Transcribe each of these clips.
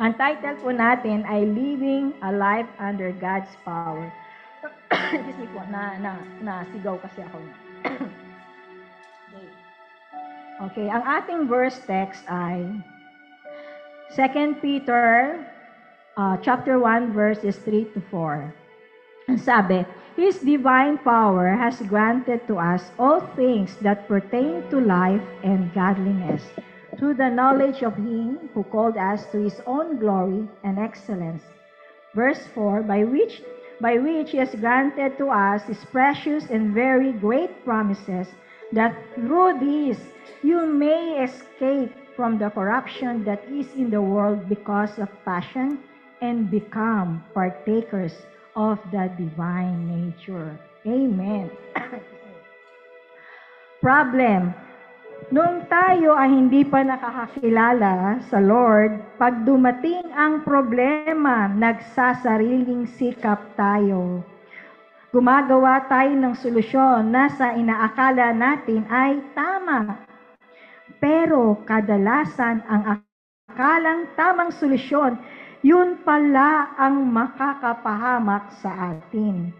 Ang title po natin ay Living a Life Under God's Power. Excuse me po, nasigaw kasi ako. Okay, ang ating verse text ay 2 Peter chapter 1 verses 3 to 4. Ang sabi, His divine power has granted to us all things that pertain to life and godliness, through the knowledge of Him who called us to His own glory and excellence. Verse 4, by which He has granted to us His precious and very great promises, that through these you may escape from the corruption that is in the world because of passion, and become partakers of the divine nature. Amen. Problem. Noong tayo ay hindi pa nakakakilala sa Lord, pag dumating ang problema, nagsasariling sikap tayo. Gumagawa tayo ng solusyon na sa inaakala natin ay tama. Pero kadalasan ang akalang tamang solusyon, yun pala ang makakapahamak sa atin.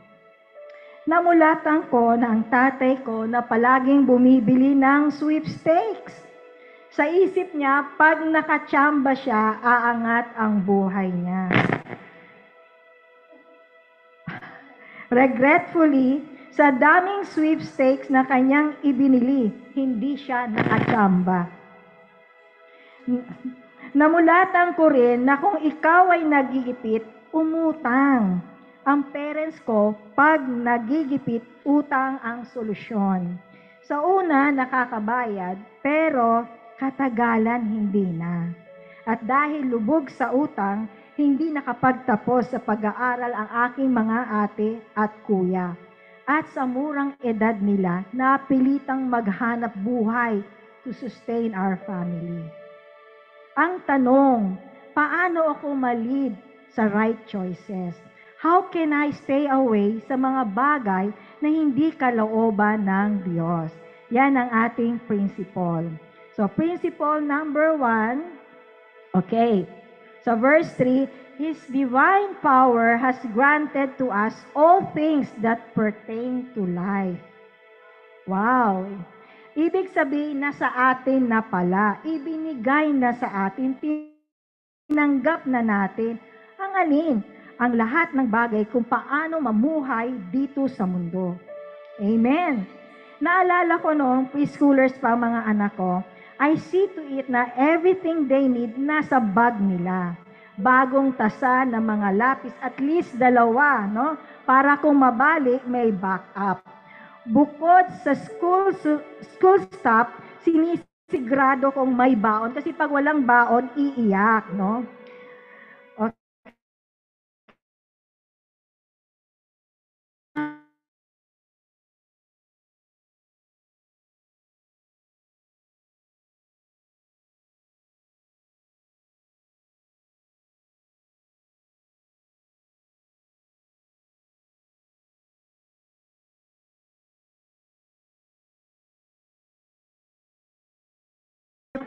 Namulatan ko na ang tatay ko na palaging bumibili ng sweepstakes. Sa isip niya, pag nakachamba siya, aangat ang buhay niya. Regretfully, sa daming sweepstakes na kanyang ibinili, hindi siya nakachamba. Namulatan ko rin na kung ikaw ay nagigipit, umutang. Ang parents ko, pag nagigipit, utang ang solusyon. Sa una, nakakabayad, pero katagalan hindi na. At dahil lubog sa utang, hindi nakapagtapos sa pag-aaral ang aking mga ate at kuya. At sa murang edad nila, napilitang maghanap buhay to sustain our family. Ang tanong, paano ako ma-lead sa right choices? How can I stay away sa mga bagay na hindi kalooban ng Diyos? Yan ang ating principle. So, principle number 1, okay. So, verse 3, His divine power has granted to us all things that pertain to life. Wow! Ibig sabihin na sa atin na pala, ibinigay na sa atin, tinanggap na natin ang alin, ang lahat ng bagay kung paano mamuhay dito sa mundo. Amen. Naalala ko noong preschoolers pa mga anak ko, I see to it na everything they need nasa bag nila. Bagong tasa ng mga lapis, at least 2, no? Para kung mabalik, may backup. Bukod sa school stuff, sinisigurado kong may baon. Kasi pag walang baon, iiyak, no? Okay.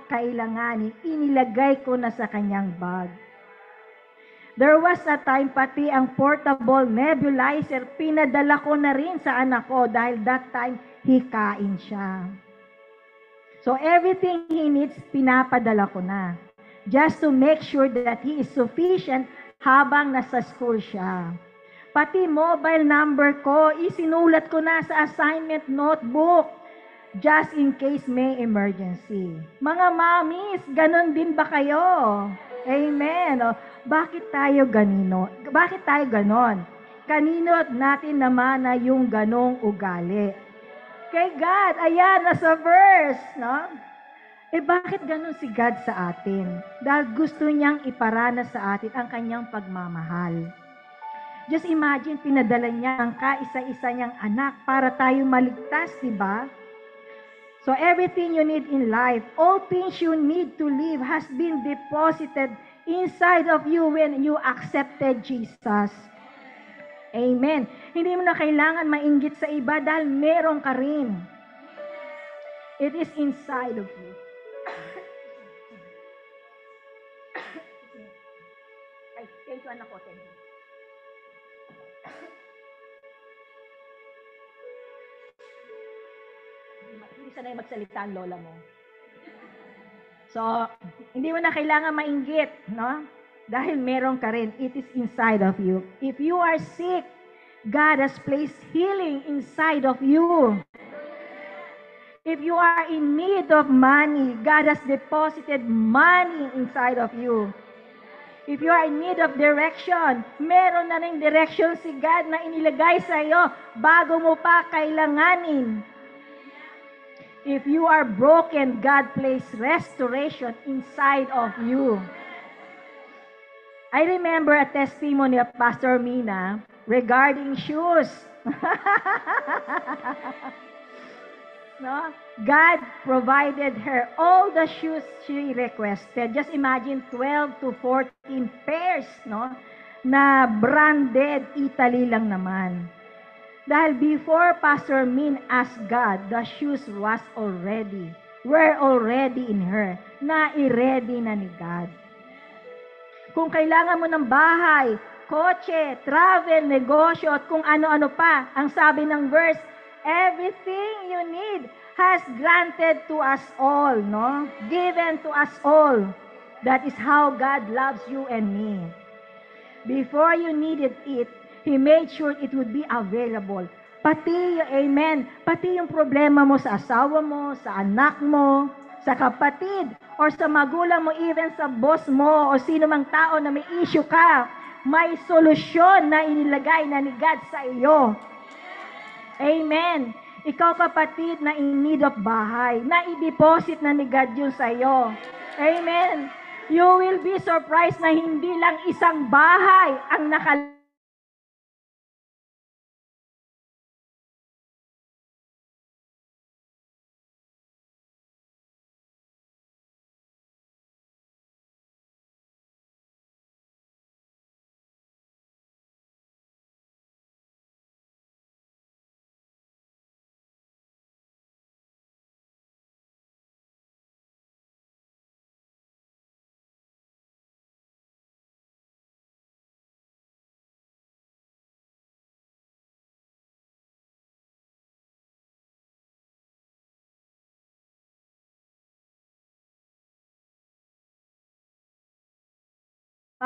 Kailanganin, inilagay ko na sa kanyang bag. There was a time pati ang portable nebulizer, pinadala ko na rin sa anak ko dahil that time hikain siya. So everything he needs, pinapadala ko na. Just to make sure that he is sufficient habang nasa school siya. Pati mobile number ko, isinulat ko na sa assignment notebook. Just in case may emergency. Mga mommies, ganun din ba kayo? Amen. O, bakit tayo ganino? Bakit tayo ganon? Kanino natin naman na yung ganong ugali? Kay God, ayan, nasa verse, no? Bakit ganon si God sa atin? Dahil gusto niyang iparana sa atin ang kanyang pagmamahal. Just imagine, pinadala niya ang kaisa-isa niyang anak para tayo maligtas, di ba? So everything you need in life, all things you need to live has been deposited inside of you when you accepted Jesus. Amen. Hindi mo na kailangan mainggit sa iba dahil meron ka rin. It is inside of you. Thank you, anak ko. Thank you. Hindi sanay magsalita ang lola mo. So, hindi mo na kailangan mainggit, no? Dahil meron ka rin. It is inside of you. If you are sick, God has placed healing inside of you. If you are in need of money, God has deposited money inside of you. If you are in need of direction, meron na rin direction si God na inilagay sa iyo bago mo pa kailanganin. If you are broken, God placed restoration inside of you. I remember a testimony of Pastor Mina regarding shoes. No? God provided her all the shoes she requested. Just imagine 12 to 14 pairs, no? Na branded Italy lang naman. Dahil before Pastor Min asked God, the shoes were already in her. Na i-ready na ni God. Kung kailangan mo ng bahay, kotse, travel, negosyo, at kung ano-ano pa, ang sabi ng verse, everything you need has granted to us all, no? Given to us all. That is how God loves you and me. Before you needed it, He made sure it would be available. Pati, amen, pati yung problema mo sa asawa mo, sa anak mo, sa kapatid, or sa magulang mo, even sa boss mo, o sino mang tao na may issue ka, may solusyon na inilagay na ni God sa iyo. Amen. Ikaw kapatid na in need of bahay, na i-deposit na ni God yun sa iyo. Amen. You will be surprised na hindi lang isang bahay ang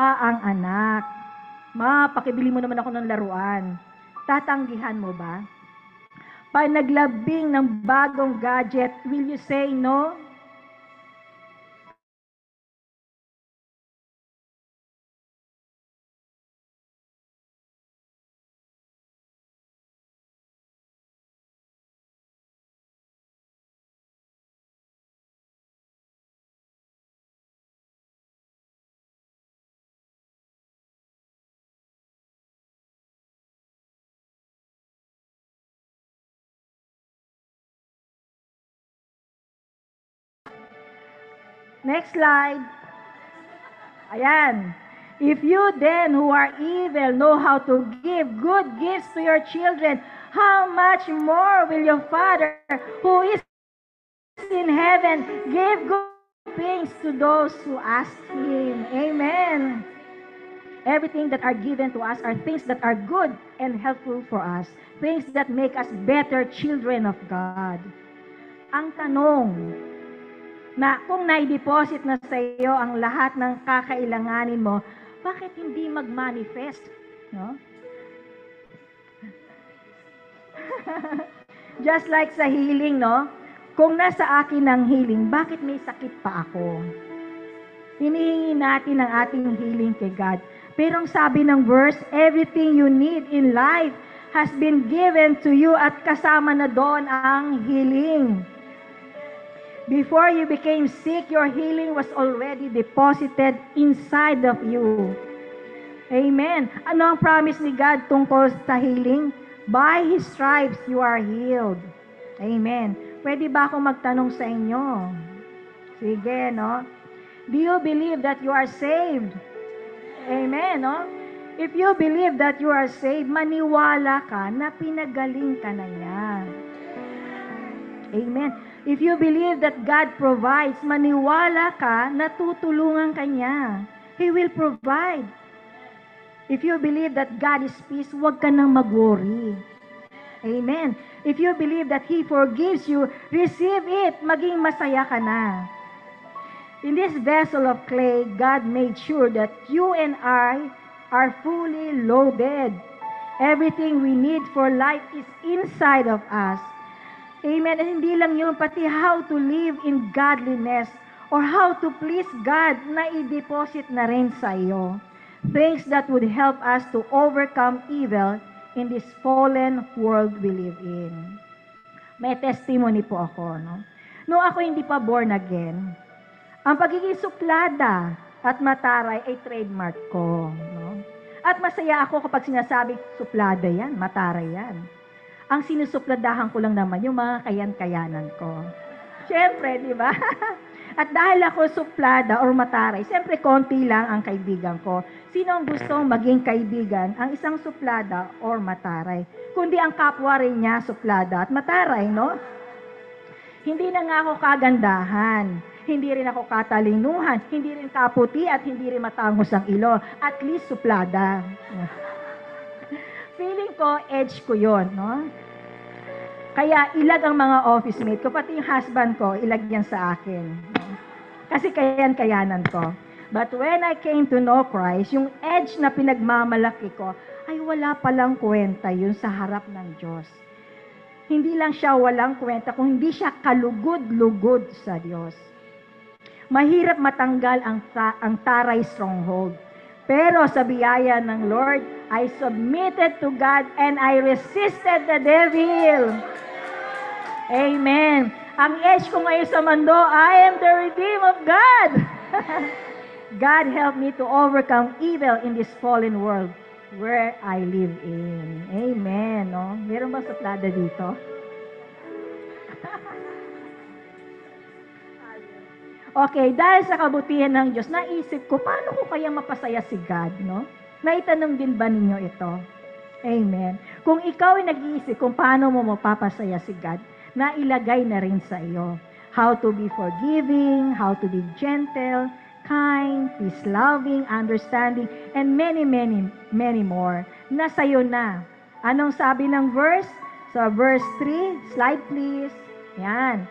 ang anak. Ma, pakibili mo naman ako ng laruan. Tatanggihan mo ba? Pag naglabing ng bagong gadget, will you say no? Next slide. Ayan. If you then who are evil know how to give good gifts to your children, how much more will your Father who is in heaven give good things to those who ask Him? Amen. Everything that are given to us are things that are good and helpful for us. Things that make us better children of God. Ang tanong, na kung nai-deposit na sa iyo ang lahat ng kakailanganin mo, bakit hindi mag-manifest? No? Just like sa healing, no? Kung nasa akin ang healing, bakit may sakit pa ako? Hinihingi natin ang ating healing kay God. Pero ang sabi ng verse, everything you need in life has been given to you at kasama na doon ang healing. Before you became sick, your healing was already deposited inside of you. Amen. Ano ang promise ni God tungkol sa healing? By His stripes, you are healed. Amen. Pwede ba akong magtanong sa inyo? Sige, no? Do you believe that you are saved? Amen, no? If you believe that you are saved, maniwala ka na pinagaling ka na niya. Amen. If you believe that God provides, maniwala ka na tutulungan ka niya. He will provide. If you believe that God is peace, huwag ka nang mag-worry. Amen. If you believe that He forgives you, receive it. Maging masaya ka na. In this vessel of clay, God made sure that you and I are fully loaded. Everything we need for life is inside of us. Amen. And hindi lang yun, pati how to live in godliness or how to please God na i-deposit na rin sa iyo. Things that would help us to overcome evil in this fallen world we live in. May testimony po ako, no? Noong ako hindi pa born again, ang pagiging suplada at mataray ay trademark ko, no? At masaya ako kapag sinasabi, suplada yan, mataray yan. Ang sinusupladahan ko lang naman yung mga kayan-kayanan ko. Siyempre, di ba? At dahil ako suplada or mataray, siyempre konti lang ang kaibigan ko. Sino ang gustong maging kaibigan? Ang isang suplada or mataray. Kundi ang kapwa rin niya suplada at mataray, no? Hindi na nga ako kagandahan. Hindi rin ako katalinuhan. Hindi rin kaputi at hindi rin matangos ang ilo. At least suplada. Feeling ko, edge ko yon, no? Kaya ilag ang mga office mate ko, pati yung husband ko, ilag yan sa akin. No? Kasi kayan-kayanan ko. But when I came to know Christ, yung edge na pinagmamalaki ko, ay wala palang kwenta yun sa harap ng Diyos. Hindi lang siya walang kwenta, kung hindi siya kalugod-lugod sa Diyos. Mahirap matanggal ang taray stronghold. Pero sa biyaya ng Lord, I submitted to God and I resisted the devil. Amen. Ang edge ko ngayon sa mundo, I am the redeemed of God. God help me to overcome evil in this fallen world where I live in. Amen. No? Meron ba suplada dito? Okay, dahil sa kabutihan ng Diyos, naisip ko, paano ko kaya mapasaya si God, no? Naitanong din ba ninyo ito? Amen. Kung ikaw ay nag-iisip kung paano mo mapapasaya si God, nailagay na rin sa iyo. How to be forgiving, how to be gentle, kind, peace-loving, understanding, and many, many, many more. Nasa iyo na. Anong sabi ng verse? Sa verse 3, slide please. Yan.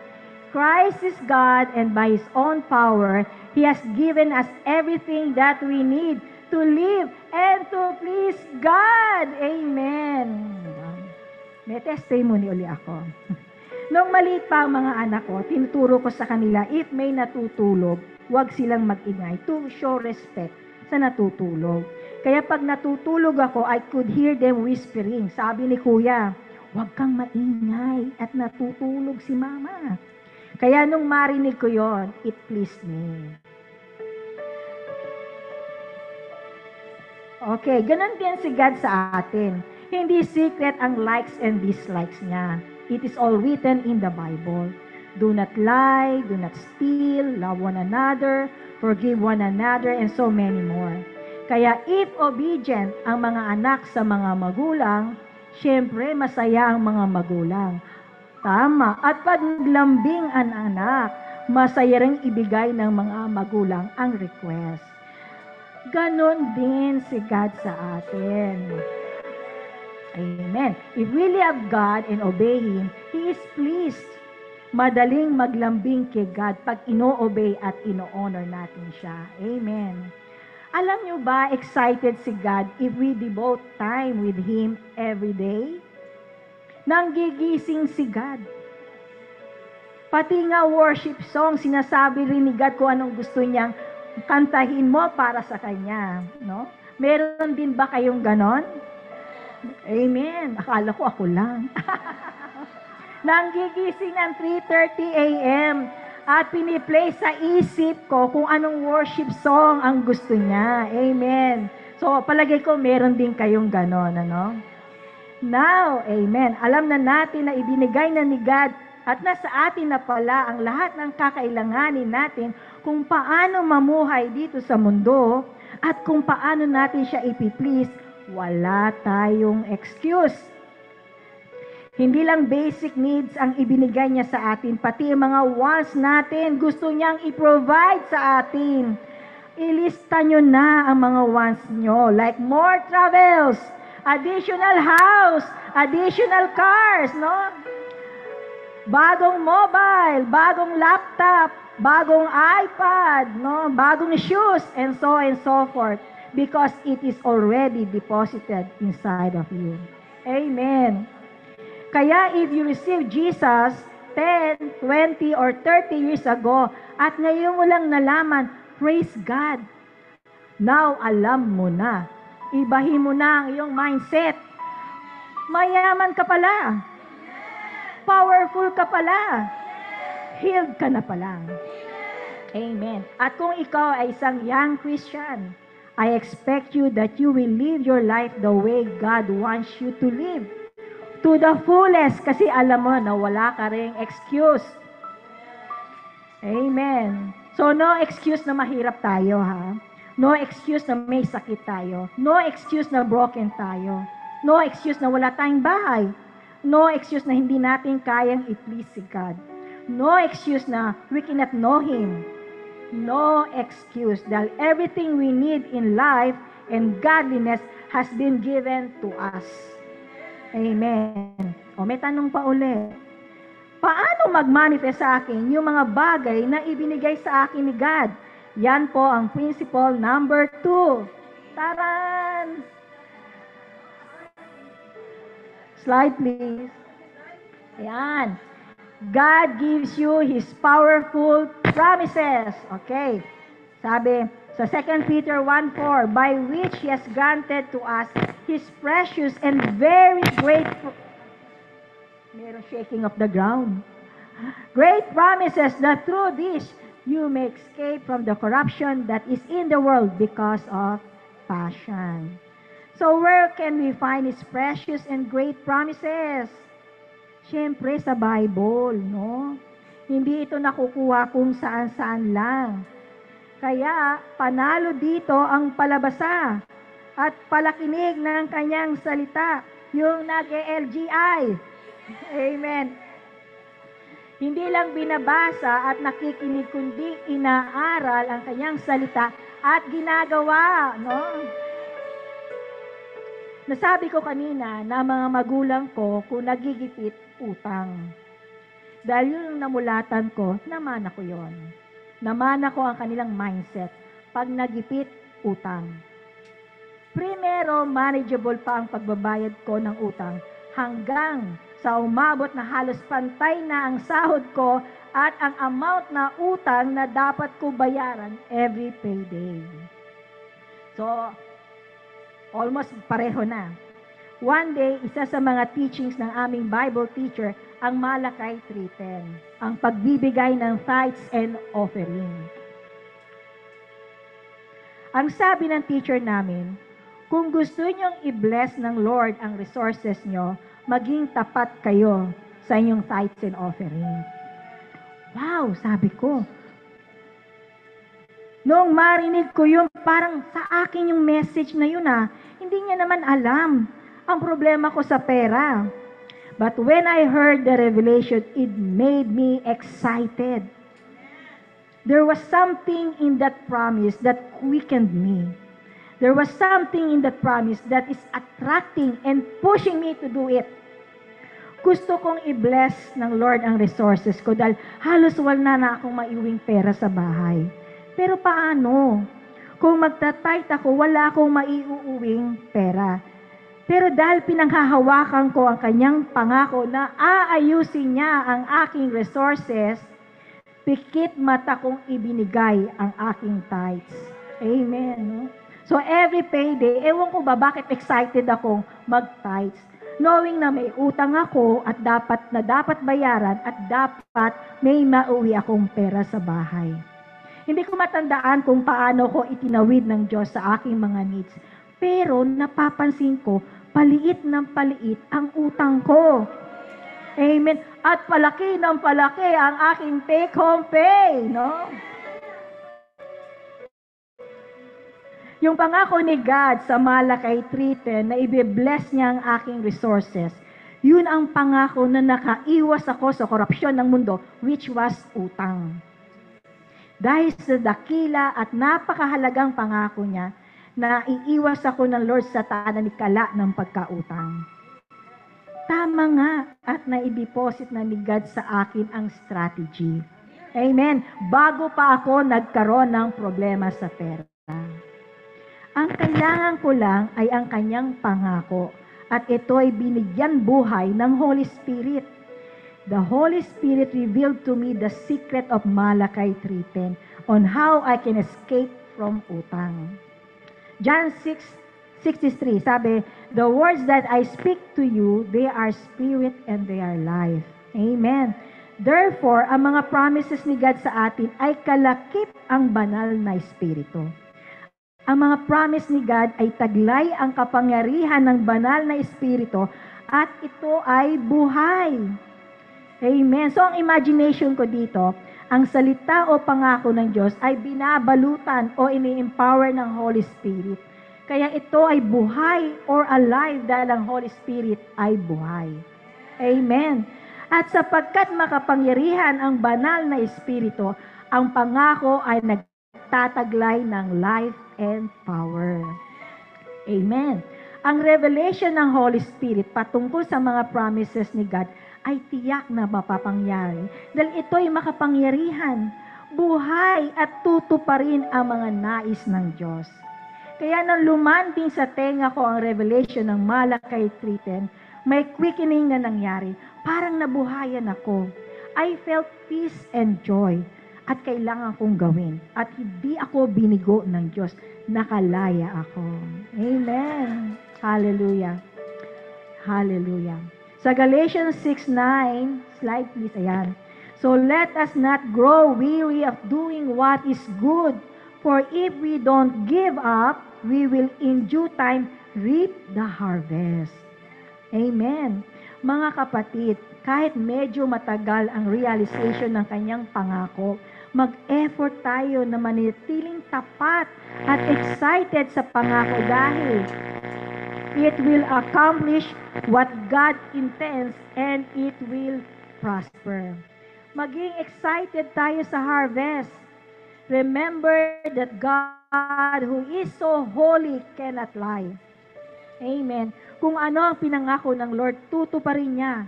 Christ is God, and by His own power, He has given us everything that we need to live and to please God. Amen. May testimony uli ako. Nung maliit pa ang mga anak ko, tinuturo ko sa kanila, if may natutulog, huwag silang mag-ingay to show respect sa natutulog. Kaya pag natutulog ako, I could hear them whispering. Sabi ni Kuya, huwag kang maingay at natutulog si Mama. Kaya nung marinig ko yon, it pleased me. Okay, ganun din si God sa atin. Hindi secret ang likes and dislikes niya. It is all written in the Bible. Do not lie, do not steal, love one another, forgive one another, and so many more. Kaya if obedient ang mga anak sa mga magulang, syempre masaya ang mga magulang. Tama. At pag naglambing ang anak, masaya ring ibigay ng mga magulang ang request. Ganon din si God sa atin. Amen. If we love God and obey Him, He is pleased. Madaling maglambing kay God pag ino-obey at ino-honor natin siya. Amen. Alam nyo ba, excited si God if we devote time with Him every day? Nanggigising si God. Pati nga worship song, sinasabi rin ni God kung anong gusto niyang kantahin mo para sa Kanya. No? Meron din ba kayong ganon? Amen. Akala ko ako lang. Nanggigising ng 3:30 a.m. at piniplay sa isip ko kung anong worship song ang gusto niya. Amen. So, palagay ko meron din kayong ganon, ano? Now, amen. Alam na natin na ibinigay na ni God at nasa atin na pala ang lahat ng kakailanganin natin kung paano mamuhay dito sa mundo at kung paano natin siya ipiplease. Wala tayong excuse. Hindi lang basic needs ang ibinigay niya sa atin, pati ang mga wants natin gusto niyang i-provide sa atin. ilista nyo na ang mga wants nyo. Like more travels, additional house, additional cars, no? Bagong mobile, bagong laptop, bagong iPad, no? Bagong shoes, and so forth. Because it is already deposited inside of you. Amen. Kaya if you receive Jesus 10, 20, or 30 years ago, at ngayon mo lang nalaman, praise God. Now, alam mo na. Ibahin mo na ang iyong mindset. Mayaman ka pala. Powerful ka pala. Healed ka na pala. Amen. At kung ikaw ay isang young Christian, I expect you that you will live your life the way God wants you to live. To the fullest, kasi alam mo na wala ka ring excuse. Amen. So, no excuse na mahirap tayo, ha? No excuse na may sakit tayo. No excuse na broken tayo. No excuse na wala tayong bahay. No excuse na hindi natin kayang i-please si God. No excuse na we cannot know Him. No excuse. Dahil everything we need in life and godliness has been given to us. Amen. O, may tanong pa ulit. Paano mag-manifest sa akin yung mga bagay na ibinigay sa akin ni God? Yan po ang principle number 2. Taran! Slide please. Ayan. God gives you His powerful promises. Okay. Sabi sa 2 Peter 1:4, by which He has granted to us His precious and very great meron shaking of the ground. Great promises that through this you may escape from the corruption that is in the world because of passion. So where can we find His precious and great promises? Siyempre sa Bible, no? Hindi ito nakukuha kung saan-saan lang. Kaya panalo dito ang palabasa at palakinig ng kanyang salita, yung nag-LGI. Amen. Hindi lang binabasa at nakikinig, kundi inaaral ang kanyang salita at ginagawa, no? Nasabi ko kanina na mga magulang ko kung nagigipit, utang. Dahil yung namulatan ko, namana ko yon. Namana ko ang kanilang mindset. Pag nagipit, utang. Primero, manageable pa ang pagbabayad ko ng utang hanggang sa umabot na halos pantay na ang sahod ko at ang amount na utang na dapat ko bayaran every payday. So, almost pareho na. One day, isa sa mga teachings ng aming Bible teacher, ang Malakay 3:10, ang pagbibigay ng tithes and offering. Ang sabi ng teacher namin, kung gusto niyong i-bless ng Lord ang resources niyo, maging tapat kayo sa inyong tithes and offering. Wow, sabi ko. Noong marinig ko yun, parang sa akin yung message na yun hindi niya naman alam ang problema ko sa pera. But when I heard the revelation, it made me excited. There was something in that promise that quickened me. There was something in that promise that is attracting and pushing me to do it. Gusto kong i-bless ng Lord ang resources ko dahil halos wala na akong maiuwing pera sa bahay. Pero paano? Kung magta-tithe ako, wala akong maiuuwing pera. Pero dahil pinanghahawakan ko ang kanyang pangako na aayusin niya ang aking resources, pikit mata kong ibinigay ang aking tithes. Amen. No? So every payday, ewan ko ba bakit excited akong mag-tithes. Knowing na may utang ako at dapat bayaran at dapat may mauwi akong pera sa bahay. Hindi ko matandaan kung paano ko itinawid ng Diyos sa aking mga needs. Pero napapansin ko, paliit ng paliit ang utang ko. Amen. At palaki ng palaki ang aking take-home pay, no? Yung pangako ni God sa Malakay 3:10 na i-bless niya ang aking resources, yun ang pangako na nakaiwas ako sa korupsyon ng mundo, which was utang. Dahil sa dakila at napakahalagang pangako niya na iiwas ako ng Lord sa tananikala ng pagkautang. Tama nga at naideposit na ni God sa akin ang strategy. Amen. Bago pa ako nagkaroon ng problema sa pera. Ang kailangan ko lang ay ang kanyang pangako at ito ay binigyan buhay ng Holy Spirit. The Holy Spirit revealed to me the secret of Malachi 3:10 on how I can escape from utang. John 6:63 sabi, "The words that I speak to you, they are spirit and they are life." Amen. Therefore, ang mga promises ni God sa atin ay kalakip ang banal na espiritu. Ang mga promise ni God ay taglay ang kapangyarihan ng banal na espiritu at ito ay buhay. Amen. So, ang imagination ko dito, ang salita o pangako ng Diyos ay binabalutan o ini-empower ng Holy Spirit. Kaya ito ay buhay or alive dahil ang Holy Spirit ay buhay. Amen. At sapagkat makapangyarihan ang banal na espiritu, ang pangako ay nagtataglay ng life and power. Amen. Ang revelation ng Holy Spirit patungkol sa mga promises ni God ay tiyak na mapapangyari. Dahil ito ay makapangyarihan, buhay at tutuparin ang mga nais ng Diyos. Kaya nang lumanding sa tenga ko ang revelation ng Malachi 3:10, may quickening na nangyari. Parang nabuhayan ako. I felt peace and joy at kailangan kong gawin. At hindi ako binigo ng Diyos. Nakalaya ako. Amen. Hallelujah. Hallelujah. Sa Galatians 6:9, slide please, ayan. So let us not grow weary of doing what is good, for if we don't give up, we will in due time reap the harvest. Amen. Mga kapatid, kahit medyo matagal ang realization ng kanyang pangako, mag-effort tayo na manatiling tapat at excited sa pangako dahil it will accomplish what God intends and it will prosper. Maging excited tayo sa harvest. Remember that God who is so holy cannot lie. Amen. Kung ano ang pinangako ng Lord, tutuparin niya.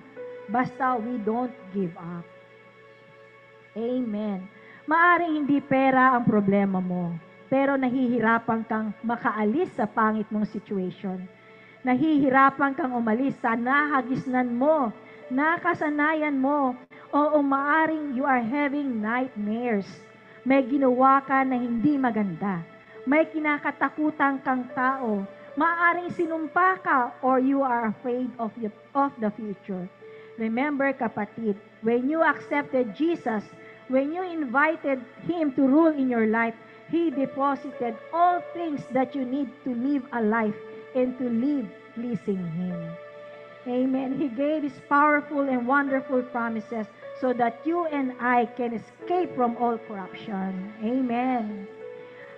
Basta we don't give up. Amen. Maaring hindi pera ang problema mo, pero nahihirapan kang makaalis sa pangit mong situation. Nahihirapan kang umalis sa nahagisnan mo, nakasanayan mo, o maaring you are having nightmares. May ginawa ka na hindi maganda. May kinakatakutan kang tao. Maaring sinumpa ka or you are afraid of the future. Remember, kapatid, when you accepted Jesus, when you invited Him to rule in your life, He deposited all things that you need to live a life and to live pleasing Him. Amen. He gave His powerful and wonderful promises so that you and I can escape from all corruption. Amen.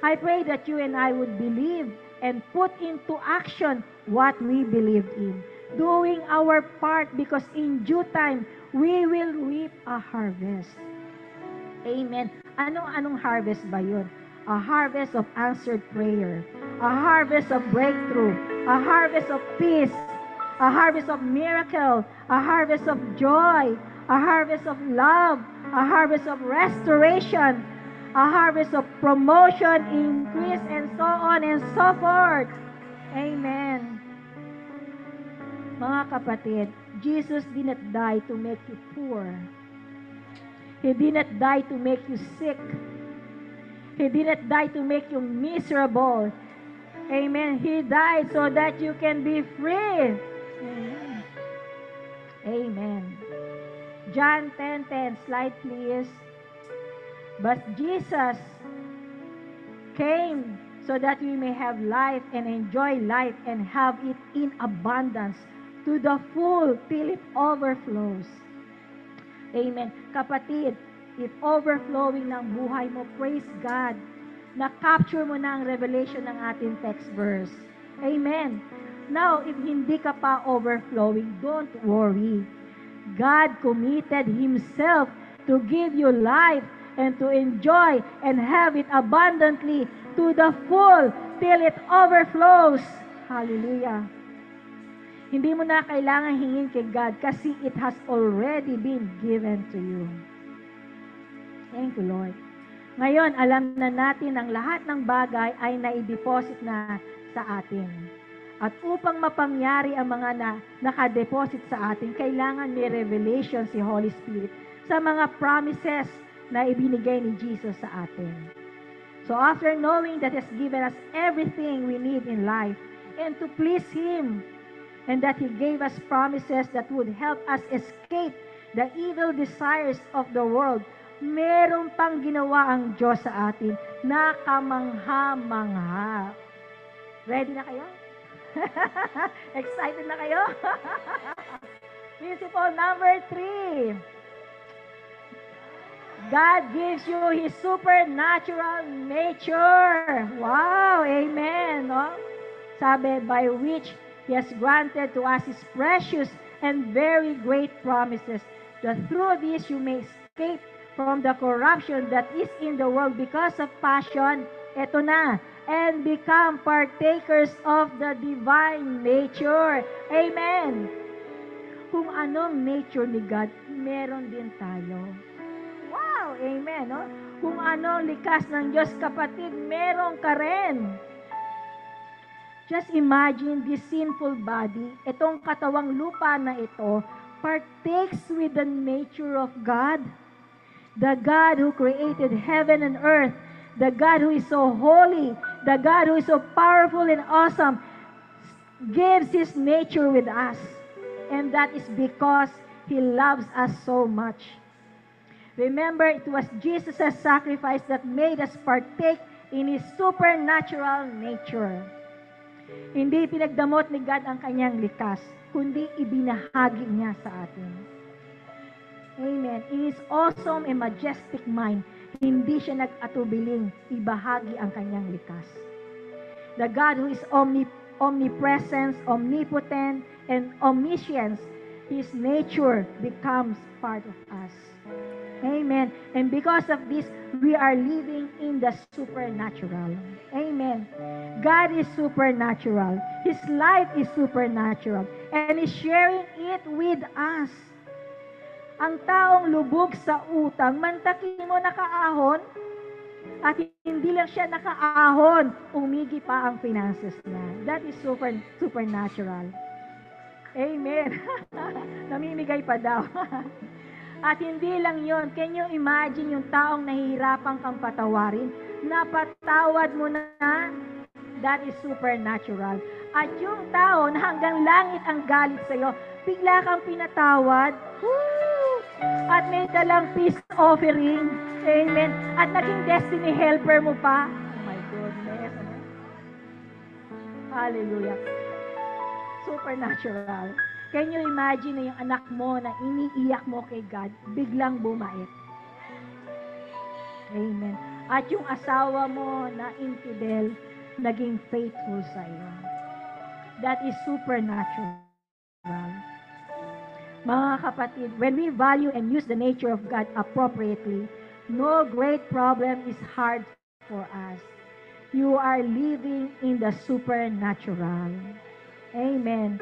I pray that you and I would believe and put into action what we believed in. Doing our part because in due time, we will reap a harvest. Amen. Anong harvest ba yun? A harvest of answered prayer. A harvest of breakthrough. A harvest of peace. A harvest of miracle. A harvest of joy. A harvest of love. A harvest of restoration. A harvest of promotion, increase, and so on and so forth. Amen. Mga kapatid, Jesus did not die to make you poor. He did not die to make you sick. He did not die to make you miserable. Amen. He died so that you can be free. Amen. Amen. John 10:10, slide please. But Jesus came so that we may have life and enjoy life and have it in abundance to the full till it overflows. Amen. Kapatid, if overflowing ng buhay mo, praise God. Na-capture mo na ang revelation ng ating text verse. Amen. Now, if hindi ka pa overflowing, don't worry. God committed Himself to give you life and to enjoy and have it abundantly to the full till it overflows. Hallelujah. Hindi mo na kailangan hingin kay God kasi it has already been given to you. Thank you, Lord. Ngayon, alam na natin ang lahat ng bagay ay naideposit na sa atin. At upang mapangyari ang mga nakadeposit sa atin, kailangan may revelation si Holy Spirit sa mga promises na ibinigay ni Jesus sa atin. So after knowing that He has given us everything we need in life and to please Him, and that He gave us promises that would help us escape the evil desires of the world, meron pang ginawa ang Diyos sa atin na kamangha-mangha. Ready na kayo? Excited na kayo? Principle number 3. God gives you His supernatural nature. Wow! Amen! No? Sabi, by which He has granted to us His precious and very great promises, that through this you may escape from the corruption that is in the world because of passion. Ito na. And become partakers of the divine nature. Amen. Kung anong nature ni God, meron din tayo. Wow! Amen. No? Kung anong likas ng Diyos, kapatid, meron ka rin. Just imagine this sinful body, itong katawang lupa na ito, partakes with the nature of God. The God who created heaven and earth, the God who is so holy, the God who is so powerful and awesome, gives His nature with us. And that is because He loves us so much. Remember, it was Jesus' sacrifice that made us partake in His supernatural nature. Hindi pinagdamot ni God ang kanyang likas, kundi ibinahagi niya sa atin. Amen. In His awesome and majestic mind, hindi siya nag-atubiling ibahagi ang kanyang likas. The God who is omnipresence, omnipotent, and omniscience, His nature becomes part of us. Amen. And because of this, we are living in the supernatural. Amen. God is supernatural. His life is supernatural. And He's sharing it with us. Ang taong lubog sa utang, mantakin mo nakaahon, at hindi lang siya nakaahon, umigi pa ang finances niya. That is supernatural. Amen. Namimigay pa daw. At hindi lang yon. Can you imagine yung taong nahihirapan kang patawarin? Napatawad mo na? That is supernatural. At yung tao na hanggang langit ang galit sa'yo, bigla kang pinatawad. Woo! At may dalang peace offering. Amen. At naging destiny helper mo pa. Oh my goodness. Hallelujah. Supernatural. Can you imagine na yung anak mo na iniiyak mo kay God, biglang bumait? Amen. At yung asawa mo na infidel, naging faithful sa iyo. That is supernatural. Mga kapatid, when we value and use the nature of God appropriately, no great problem is hard for us. You are living in the supernatural. Amen.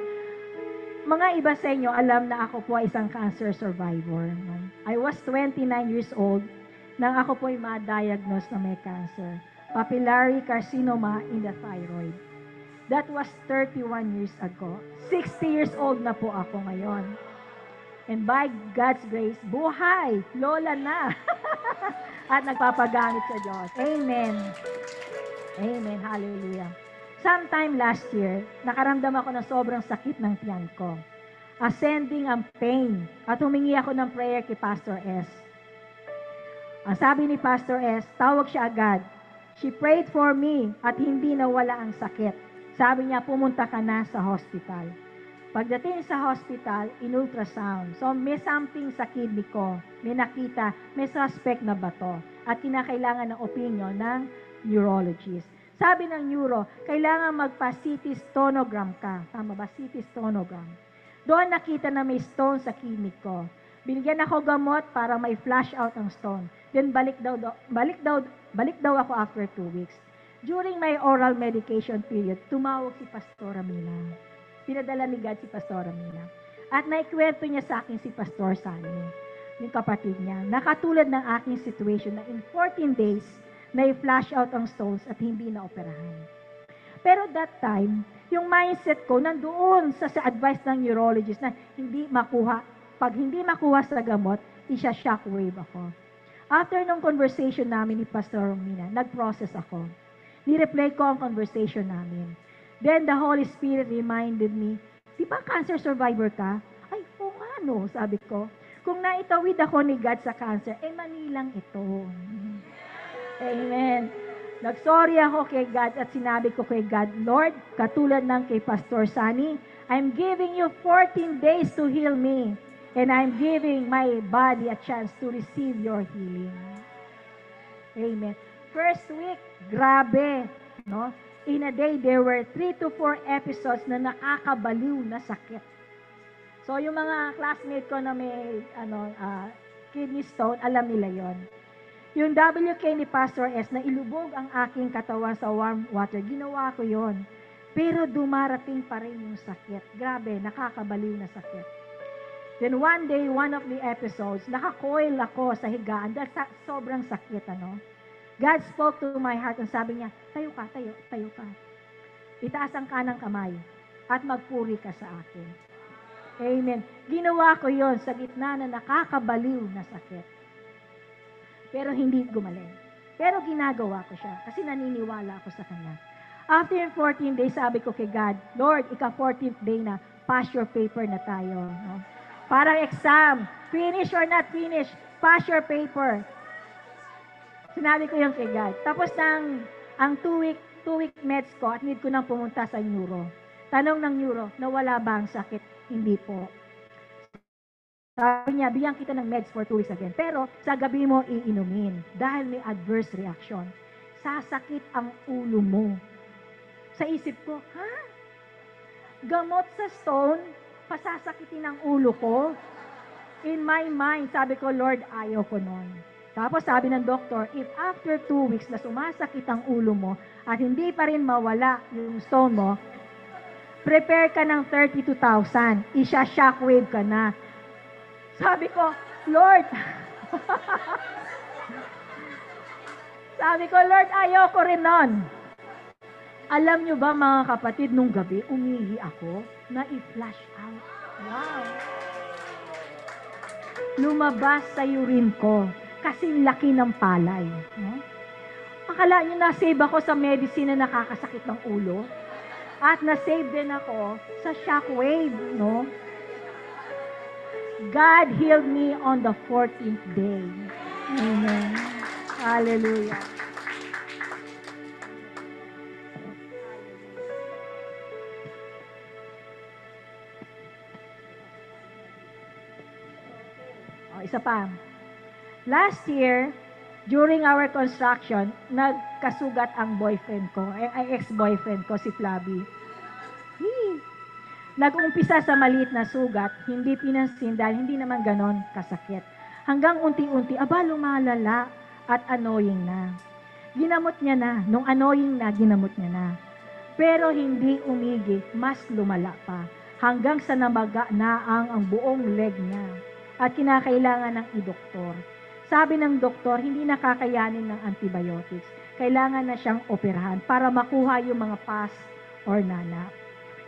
Mga iba sa inyo, alam na ako po ay isang cancer survivor. I was 29 years old nang ako po ay ma-diagnose na may cancer. Papillary carcinoma in the thyroid. That was 31 years ago. 60 years old na po ako ngayon. And by God's grace, buhay, lola na. At nagpapagamit sa Diyos. Amen. Amen. Hallelujah. Sometime last year, nakaramdam ako ng sobrang sakit ng tiyan ko. Ascending ang pain. At humingi ako ng prayer kay Pastor S. Ang sabi ni Pastor S, tawag siya agad. She prayed for me at hindi nawala ang sakit. Sabi niya, pumunta ka na sa hospital. Pagdating sa hospital, in-ultrasound. So, may something sa kidney ko. May nakita, may suspect na bato. At kinakailangan ng opinion ng neurologist. Sabi ng neuro, kailangan magpa-CT stonogram ka. Tama ba? CT stonogram. Doon nakita na may stone sa kidney ko. Binigyan ako gamot para may flush out ang stone. Then balik daw ako after 2 weeks. During my oral medication period, tumawag si Pastora Mina. Pinadala ni God si Pastora Mina. At naikwento niya sa akin si Pastor Sani, yung kapatid niya, nakatulad ng aking situation na in 14 days, na-flash out ang stones at hindi na operahan. Pero that time, yung mindset ko nandoon sa advice ng neurologist na hindi makuha, pag hindi makuha sa gamot, isha-shockwave ako. After nung conversation namin ni Pastor Mina, nag-process ako. Ni-replay ko ang conversation namin. Then the Holy Spirit reminded me, di ba cancer survivor ka? Ay, oo nga no, sabi ko. Kung naitawid ako ni God sa cancer, manilang ito. Amen. Nag-sorry ako kay God at sinabi ko kay God, Lord, katulad ng kay Pastor Sani, I'm giving you 14 days to heal me. And I'm giving my body a chance to receive your healing. Amen. First week, grabe. No? In a day, there were 3 to 4 episodes na nakakabaliw na sakit. So, yung mga classmate ko na may kidney stone, alam nila yon. Yung WK ni Pastor S na ilubog ang aking katawan sa warm water, ginawa ko yon. Pero dumarating pa rin yung sakit. Grabe, nakakabaliw na sakit. Then one day, one of the episodes, nakakoil ako sa higaan dahil sobrang sakit, God spoke to my heart and sabi niya, tayo ka. Itaas ang kanang kamay at magpuri ka sa akin. Amen. Ginawa ko yon sa gitna na nakakabaliw na sakit. Pero hindi gumaling. Pero ginagawa ko siya kasi naniniwala ako sa Kanya. After 14 days, sabi ko kay God, Lord, ika-14th day na, pass your paper na tayo. No? Parang exam, finish or not finish, pass your paper. Sinabi ko yung kay God. Tapos ang 2-week meds ko at need ko nang pumunta sa neuro. Tanong ng neuro, nawala ba ang sakit? Hindi po. Sabi niya, bigyan kita ng meds for 2 weeks again. Pero sa gabi mo iinumin dahil may adverse reaction. Sasakit ang ulo mo. Sa isip ko, gamot sa stone, pasasakitin ang ulo ko? In my mind, sabi ko, Lord, ayaw ko nun. Tapos sabi ng doktor, if after 2 weeks na sumasakit ang ulo mo at hindi pa rin mawala yung stone mo, prepare ka ng 32,000. Isha-shockwave ka na. Sabi ko, Lord, Lord, ayaw ko rin nun. Alam nyo ba mga kapatid, nung gabi, umihi ako na i-flash out. Wow! Lumabas sa urine ko. Kasing laki ng palay. No? Akala nyo na-save ako sa medicine na nakakasakit ng ulo. At na-save din ako sa shockwave. No? God healed me on the 14th day. Amen. Hallelujah. Isa pa. Last year, during our construction, nagkasugat ang boyfriend ko, ex-boyfriend ko, si Flavi. Nag-umpisa sa maliit na sugat, hindi pinansin dahil hindi naman ganon kasakit. Hanggang unti-unti, lumalala at annoying na. Ginamot niya na, nung annoying na, ginamot niya na. Pero hindi umigi, mas lumala pa. Hanggang sa namaga na ang buong leg niya. At kinakailangan ng i-doktor. Sabi ng doktor, hindi nakakayanin ng antibiotics. Kailangan na siyang operahan para makuha yung mga pus or nana.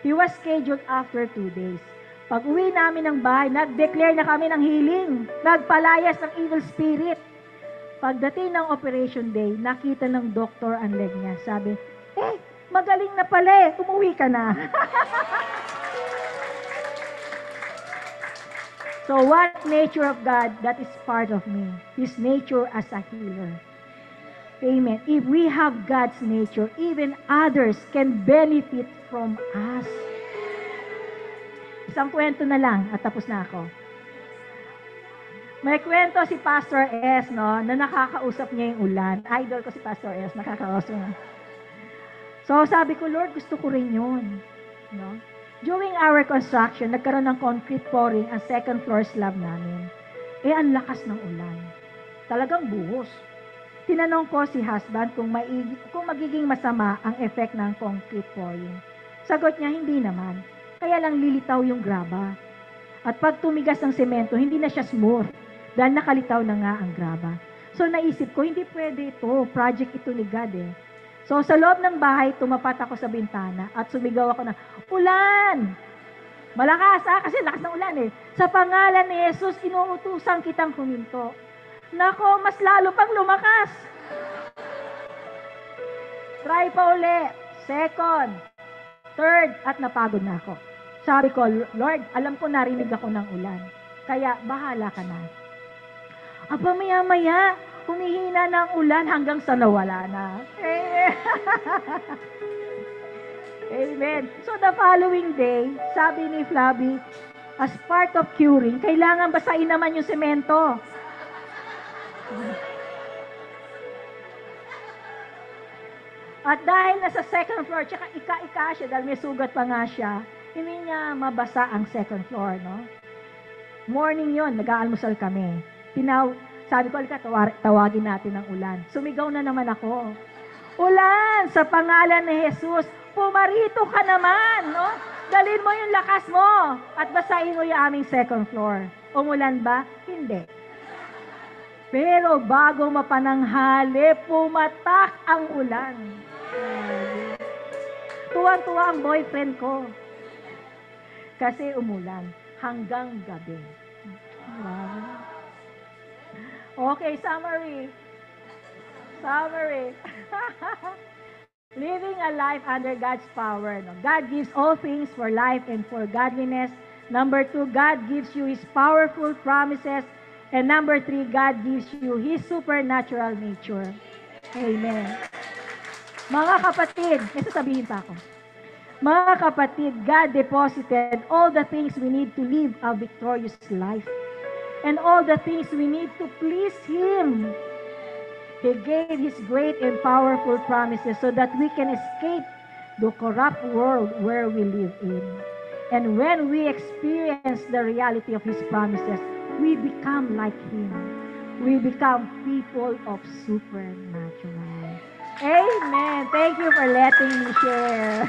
He was scheduled after 2 days. Pag uwi namin ng bahay, nag-declare na kami ng healing. Nagpalayas ng evil spirit. Pagdating ng operation day, nakita ng doktor ang leg niya. Sabi, magaling na pala umuwi ka na. So what nature of God, that is part of me. His nature as a healer. Amen. If we have God's nature, even others can benefit from us. Isang kwento na lang at tapos na ako. May kwento si Pastor S, na nakakausap niya yung ulan. Idol ko si Pastor S, nakakausap niya. So sabi ko, Lord, gusto ko rin yun. No? During our construction, nagkaroon ng concrete pouring ang second floor slab namin. ang lakas ng ulan. Talagang buhos. Tinanong ko si husband kung magiging masama ang effect ng concrete pouring. Sagot niya, hindi naman. Kaya lang lilitaw yung graba. At pag tumigas ng semento, hindi na siya smooth dahil nakalitaw na nga ang graba. So naisip ko, hindi pwede ito. Project ito ni God eh. So sa loob ng bahay, tumapat ako sa bintana at sumigaw ako na, ulan! Malakas kasi lakas ng ulan eh. Sa pangalan ni Jesus, inuutusan kitang huminto. Nako, mas lalo pang lumakas. Try pa uli. Second, third, at napagod na ako. Sabi ko, Lord, alam ko narinig ako ng ulan. Kaya, bahala ka na. Aba, maya-maya, humihina na ang ulan hanggang sa nawala na. Amen. So, the following day, sabi ni Flavi, as part of curing, kailangan basahin naman yung semento. At dahil nasa second floor, tsaka ika-ika siya, dahil may sugat pa nga siya, hindi niya mabasa ang second floor, no? Morning yon, nag-aalmusal kami. Sabi ko, alika, tawagin natin ang ulan. Sumigaw na naman ako. Ulan, sa pangalan ni Jesus, pumarito ka naman, no? Dalhin mo yung lakas mo at basahin mo yung aming second floor. Umulan ba? Hindi. Pero bago mapananghali, pumatak ang ulan. Tuwang-tuwa ang boyfriend ko. Kasi umulan hanggang gabi. Okay, summary. Living a life under God's power. No? God gives all things for life and for godliness. Number 2, God gives you His powerful promises. And number 3, God gives you His supernatural nature. Amen. Mga kapatid, may sasabihin pa ako. Mga kapatid, God deposited all the things we need to live a victorious life. And all the things we need to please Him. He gave His great and powerful promises so that we can escape the corrupt world where we live in. And when we experience the reality of His promises, we become like Him. We become people of supernatural. Amen. Thank you for letting me share.